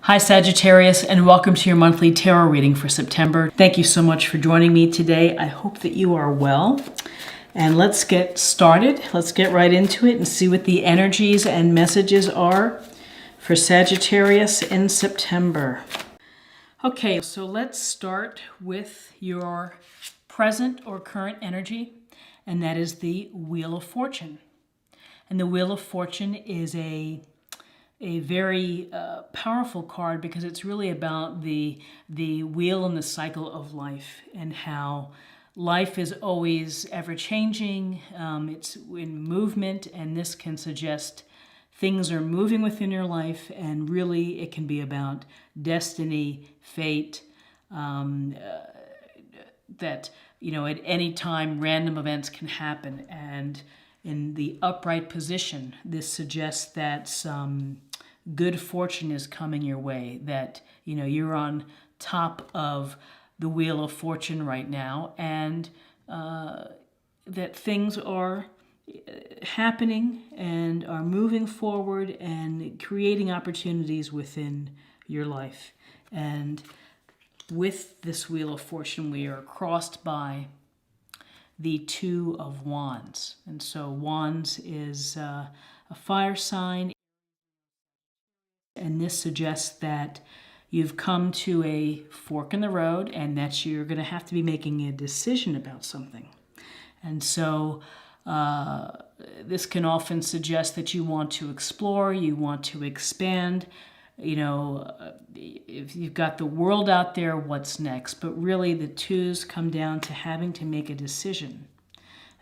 Hi Sagittarius, and welcome to your monthly tarot reading for September. Thank you so much for joining me today. I hope that you are well. And let's get started. Let's get right into it and see what the energies and messages are for Sagittarius in September. Okay, so let's start with your present or current energy, and that is the Wheel of Fortune. And the Wheel of Fortune is a very powerful card because it's really about the wheel and the cycle of life and how life is always ever-changing. It's in movement, and this can suggest things are moving within your life, and really it can be about destiny, fate, that, you know, at any time random events can happen. And in the upright position, this suggests that some good fortune is coming your way, that, you know, you're on top of the Wheel of Fortune right now, and that things are happening and are moving forward and creating opportunities within your life. And with this Wheel of Fortune, we are crossed by the Two of Wands. And so Wands is a fire sign, and this suggests that you've come to a fork in the road and that you're going to have to be making a decision about something. And so this can often suggest that you want to explore, you want to expand. You know, if you've got the world out there, what's next? But really the twos come down to having to make a decision.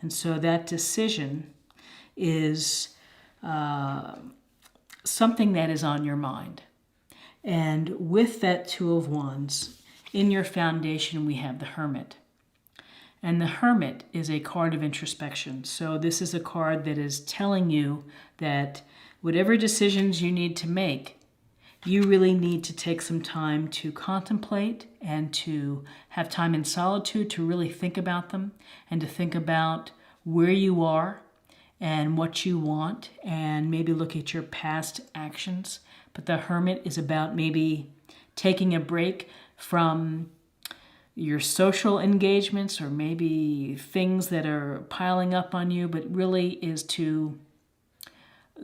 And so that decision is something that is on your mind. And with that Two of Wands, in your foundation, we have the Hermit. And the Hermit is a card of introspection. So this is a card that is telling you that whatever decisions you need to make, you really need to take some time to contemplate and to have time in solitude to really think about them, and to think about where you are and what you want, and maybe look at your past actions. But the Hermit is about maybe taking a break from your social engagements or maybe things that are piling up on you, but really is to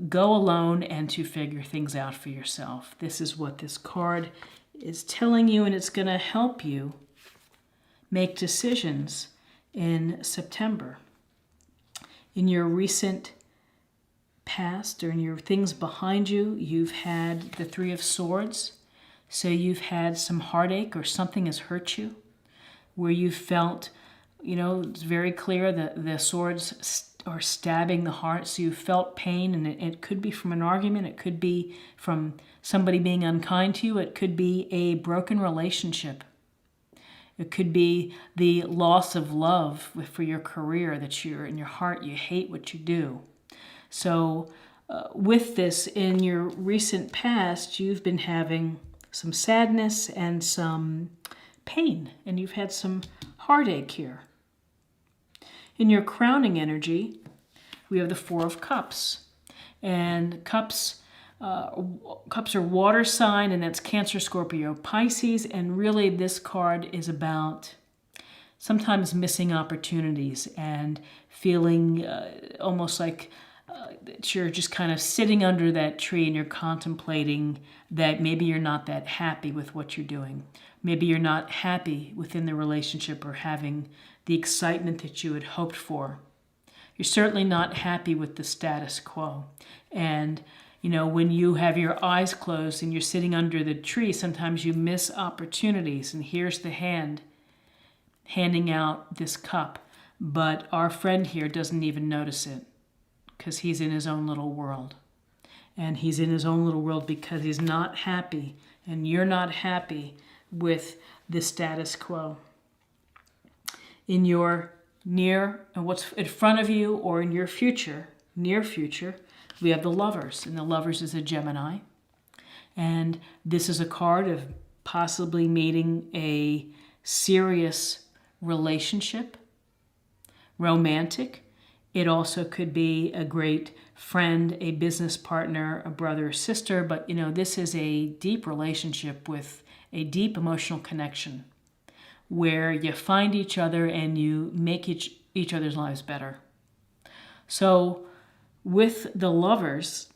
go alone and to figure things out for yourself. This is what this card is telling you, and it's going to help you make decisions in September. In your recent past, or in your things behind you, you've had the Three of Swords. So you've had some heartache, or something has hurt you, where you felt, you know, it's very clear that the swords are stabbing the heart. So you felt pain, and it could be from an argument. It could be from somebody being unkind to you. It could be a broken relationship. It could be the loss of love for your career, that you're in your heart, you hate what you do. So with this, in your recent past, you've been having some sadness and some pain, and you've had some heartache here. In your crowning energy, we have the Four of Cups. And cups are water sign, and that's Cancer, Scorpio, Pisces. And really this card is about sometimes missing opportunities and feeling almost like that you're just kind of sitting under that tree and you're contemplating that maybe you're not that happy with what you're doing. Maybe you're not happy within the relationship or having the excitement that you had hoped for. You're certainly not happy with the status quo. And, you know, when you have your eyes closed and you're sitting under the tree, sometimes you miss opportunities. And here's the hand handing out this cup. But our friend here doesn't even notice it because he's in his own little world. And he's in his own little world because he's not happy. And you're not happy with the status quo. In your near, and what's in front of you, or in your future, near future, we have the Lovers. And the Lovers is a Gemini. And this is a card of possibly meeting a serious relationship, romantic. It also could be a great friend, a business partner, a brother or sister, but this is a deep relationship with a deep emotional connection where you find each other and you make each other's lives better. So with the Lovers,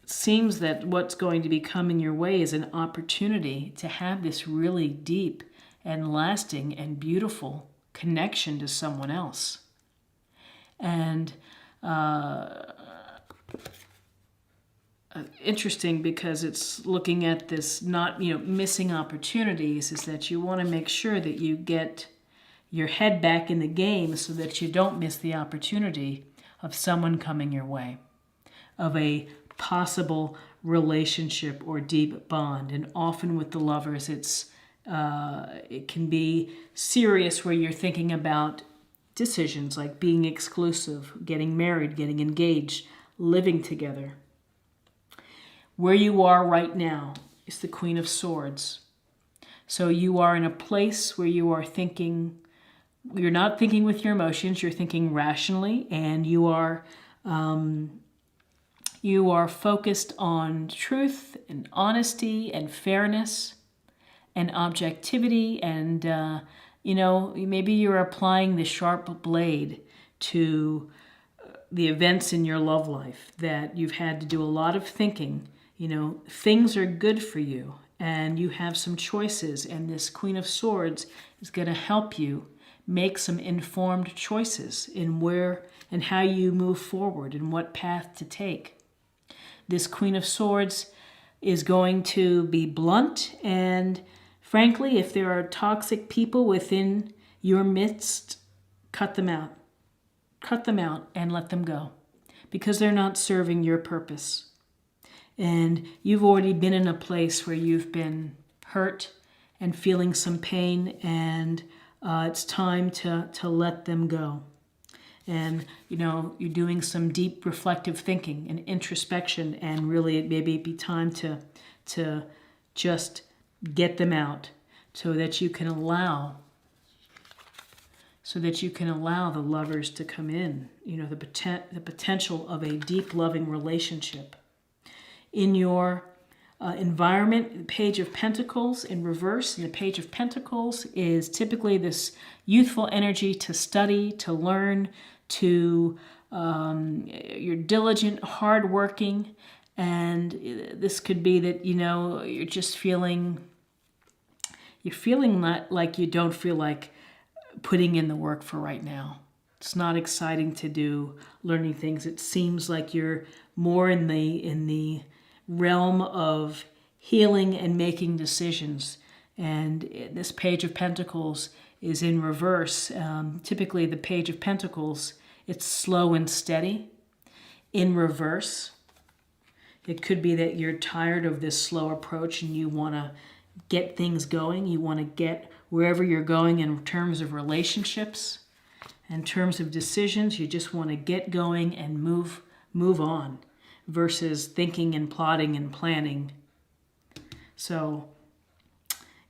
it seems that what's going to be coming your way is an opportunity to have this really deep and lasting and beautiful connection to someone else. And interesting, because it's looking at this not missing opportunities, is that you want to make sure that you get your head back in the game so that you don't miss the opportunity of someone coming your way, of a possible relationship or deep bond. And often with the Lovers, it can be serious, where you're thinking about decisions like being exclusive, getting married, getting engaged, living together. Where you are right now is the Queen of Swords. So you are in a place where you are thinking, you're not thinking with your emotions, you're thinking rationally, and you are focused on truth and honesty and fairness and objectivity, and maybe you're applying the sharp blade to the events in your love life that you've had to do a lot of thinking. Things are good for you and you have some choices, and this Queen of Swords is going to help you make some informed choices in where and how you move forward and what path to take. This Queen of Swords is going to be blunt, and frankly, if there are toxic people within your midst, cut them out. Cut them out and let them go, because they're not serving your purpose. And you've already been in a place where you've been hurt and feeling some pain, and it's time to let them go. And, you're doing some deep reflective thinking and introspection, and really it may be time to just get them out so that you can allow the Lovers to come in, the potential of a deep loving relationship. In your environment, the Page of Pentacles in reverse, and the Page of Pentacles is typically this youthful energy to study, to learn, to you're diligent, hardworking, and this could be that you're just feeling like you don't feel like putting in the work for right now. It's not exciting to do learning things. It seems like you're more in the realm of healing and making decisions. And this Page of Pentacles is in reverse. Typically the Page of Pentacles, it's slow and steady. In reverse, it could be that you're tired of this slow approach and you want to get things going. You want to get wherever you're going in terms of relationships, in terms of decisions. You just want to get going and move on, versus thinking and plotting and planning. So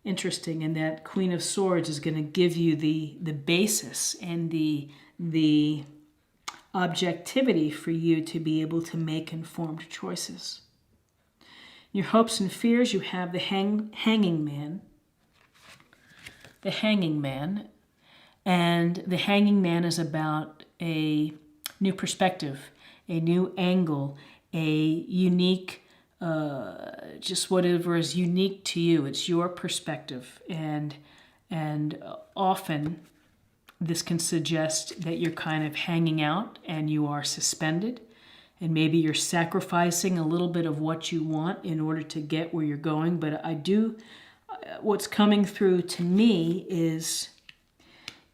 interesting, and that Queen of Swords is going to give you the basis and the objectivity for you to be able to make informed choices. Your hopes and fears, you have the hanging man. The hanging man. And the hanging man is about a new perspective, a new angle, a unique, just whatever is unique to you. It's your perspective. And often this can suggest that you're kind of hanging out and you are suspended. And maybe you're sacrificing a little bit of what you want in order to get where you're going. But what's coming through to me is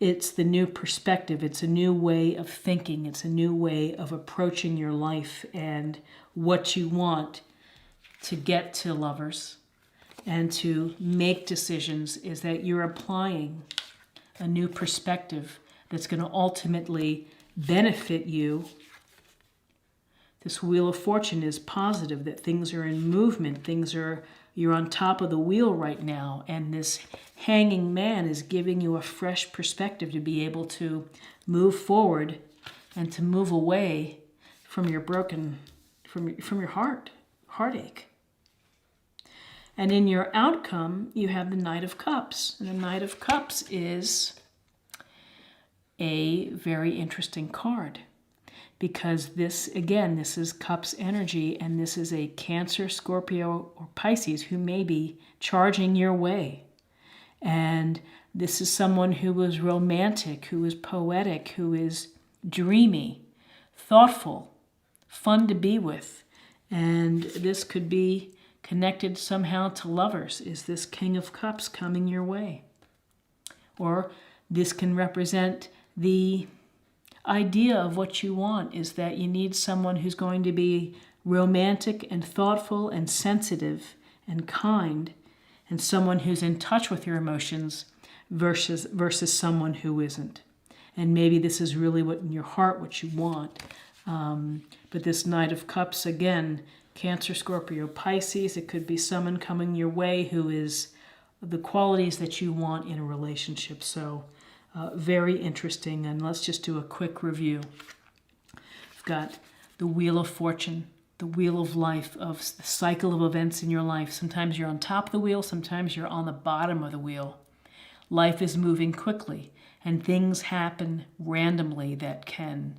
it's the new perspective. It's a new way of thinking. It's a new way of approaching your life and what you want to get to Lovers and to make decisions, is that you're applying a new perspective that's going to ultimately benefit you. This Wheel of Fortune is positive, that things are in movement, you're on top of the wheel right now, and this hanging man is giving you a fresh perspective to be able to move forward and to move away from your from your heartache. And in your outcome, you have the Knight of Cups. And the Knight of Cups is a very interesting card because this, again, this is Cups energy, and this is a Cancer, Scorpio, or Pisces who may be charging your way. And this is someone who is romantic, who is poetic, who is dreamy, thoughtful, fun to be with. And this could be connected somehow to lovers. Is this King of Cups coming your way? Or this can represent the idea of what you want, is that you need someone who's going to be romantic and thoughtful and sensitive and kind, and someone who's in touch with your emotions versus someone who isn't. And maybe this is really what in your heart, what you want. But this Knight of Cups, again, Cancer, Scorpio, Pisces, it could be someone coming your way who is the qualities that you want in a relationship. So very interesting. And let's just do a quick review. We've got the Wheel of Fortune, the wheel of life, of the cycle of events in your life. Sometimes you're on top of the wheel, sometimes you're on the bottom of the wheel. Life is moving quickly, and things happen randomly that can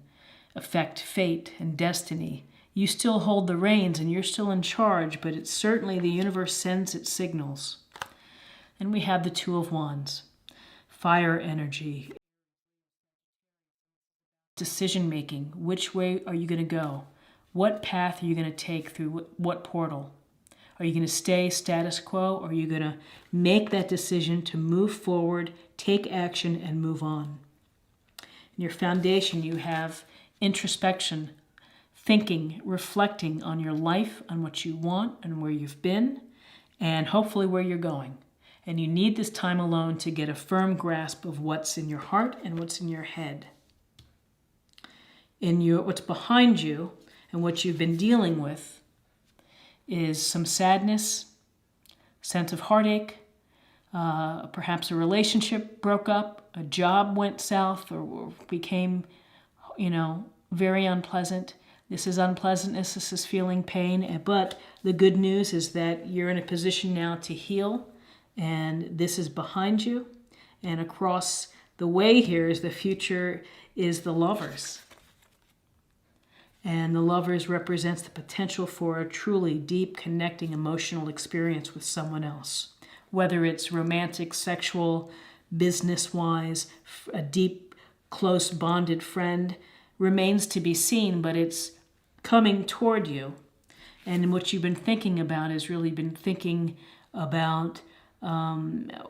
affect fate and destiny. You still hold the reins and you're still in charge, but it's certainly the universe sends its signals. And we have the Two of Wands, fire energy, decision making. Which way are you going to go? What path are you going to take through what portal? Are you going to stay status quo, or are you going to make that decision to move forward, take action, and move on? In your foundation, you have introspection, thinking, reflecting on your life, on what you want and where you've been, and hopefully where you're going. And you need this time alone to get a firm grasp of what's in your heart and what's in your head. What's behind you and what you've been dealing with is some sadness, sense of heartache, perhaps a relationship broke up, a job went south or became, very unpleasant. This is unpleasantness, this is feeling pain, but the good news is that you're in a position now to heal, and this is behind you. And across the way here is the future, is the Lovers. And the Lovers represents the potential for a truly deep, connecting, emotional experience with someone else. Whether it's romantic, sexual, business-wise, a deep, close, bonded friend, remains to be seen, but it's coming toward you. And what you've been thinking about is really been thinking about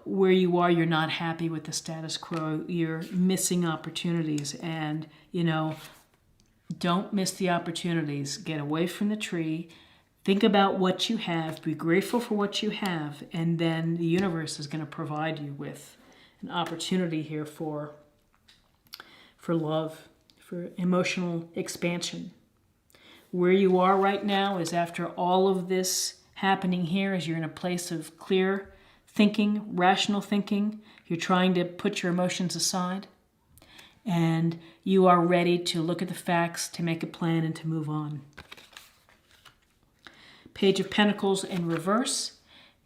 where you are. You're not happy with the status quo. You're missing opportunities. And, don't miss the opportunities. Get away from the tree. Think about what you have. Be grateful for what you have. And then the universe is going to provide you with an opportunity here for love, for emotional expansion. Where you are right now is, after all of this happening here, is you're in a place of clear thinking, rational thinking. You're trying to put your emotions aside. And you are ready to look at the facts, to make a plan, and to move on. Page of Pentacles in reverse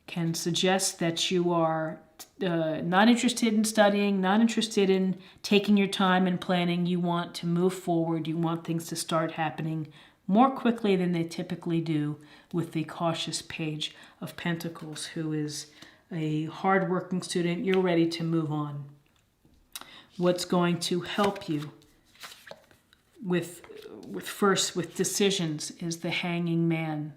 can suggest that you are not interested in studying, not interested in taking your time and planning. You want to move forward. You want things to start happening more quickly than they typically do with the cautious Page of Pentacles, who is a hardworking student. You're ready to move on. What's going to help you with decisions is the Hanging Man.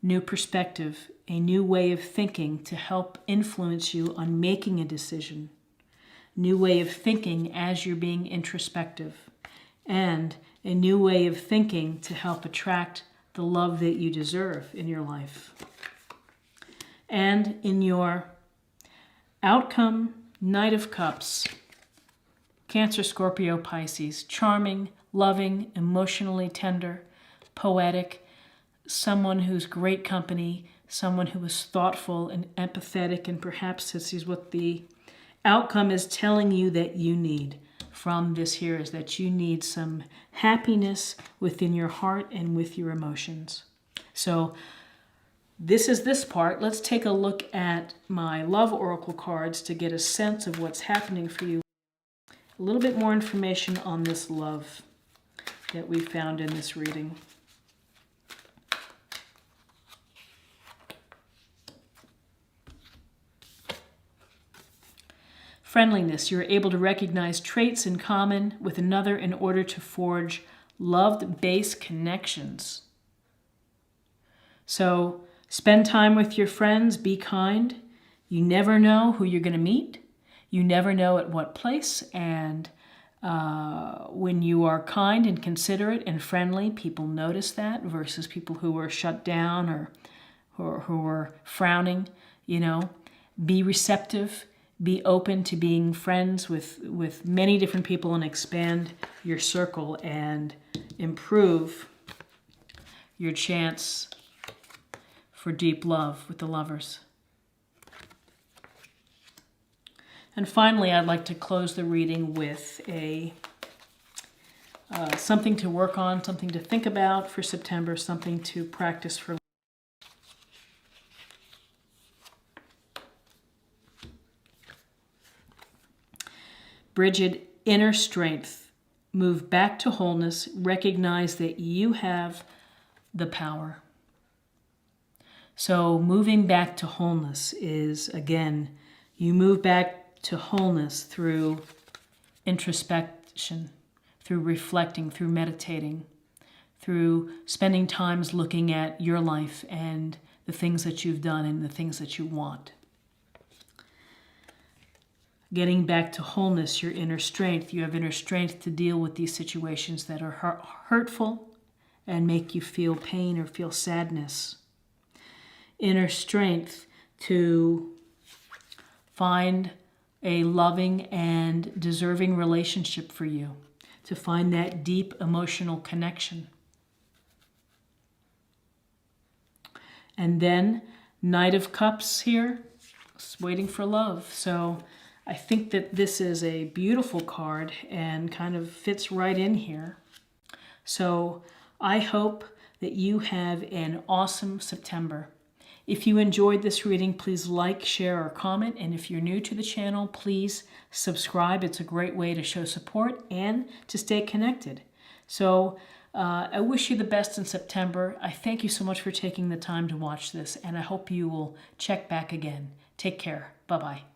New perspective, a new way of thinking to help influence you on making a decision. New way of thinking as you're being introspective. And a new way of thinking to help attract the love that you deserve in your life. And in your outcome, Knight of Cups, Cancer, Scorpio, Pisces, charming, loving, emotionally tender, poetic, someone who's great company, someone who is thoughtful and empathetic, and perhaps this is what the outcome is telling you that you need. from this here is that you need some happiness within your heart and with your emotions. So this is this part. Let's take a look at my love oracle cards to get a sense of what's happening for you. A little bit more information on this love that we found in this reading. Friendliness. You're able to recognize traits in common with another in order to forge love-based connections. So spend time with your friends. Be kind. You never know who you're going to meet. You never know at what place. And when you are kind and considerate and friendly, people notice that versus people who are shut down or who are frowning. You know, be receptive. Be open to being friends with many different people and expand your circle and improve your chance for deep love with the lovers. And finally, I'd like to close the reading with a something to work on, something to think about for September, something to practice for. Bridget, inner strength. Move back to wholeness. Recognize that you have the power. So moving back to wholeness is, again, you move back to wholeness through introspection, through reflecting, through meditating, through spending times looking at your life and the things that you've done and the things that you want. Getting back to wholeness, your inner strength. You have inner strength to deal with these situations that are hurtful and make you feel pain or feel sadness. Inner strength to find a loving and deserving relationship for you, to find that deep emotional connection. And then Knight of Cups here, waiting for love. So I think that this is a beautiful card and kind of fits right in here. So I hope that you have an awesome September. If you enjoyed this reading, please like, share, or comment. And if you're new to the channel, please subscribe. It's a great way to show support and to stay connected. So I wish you the best in September. I thank you so much for taking the time to watch this, and I hope you will check back again. Take care. Bye-bye.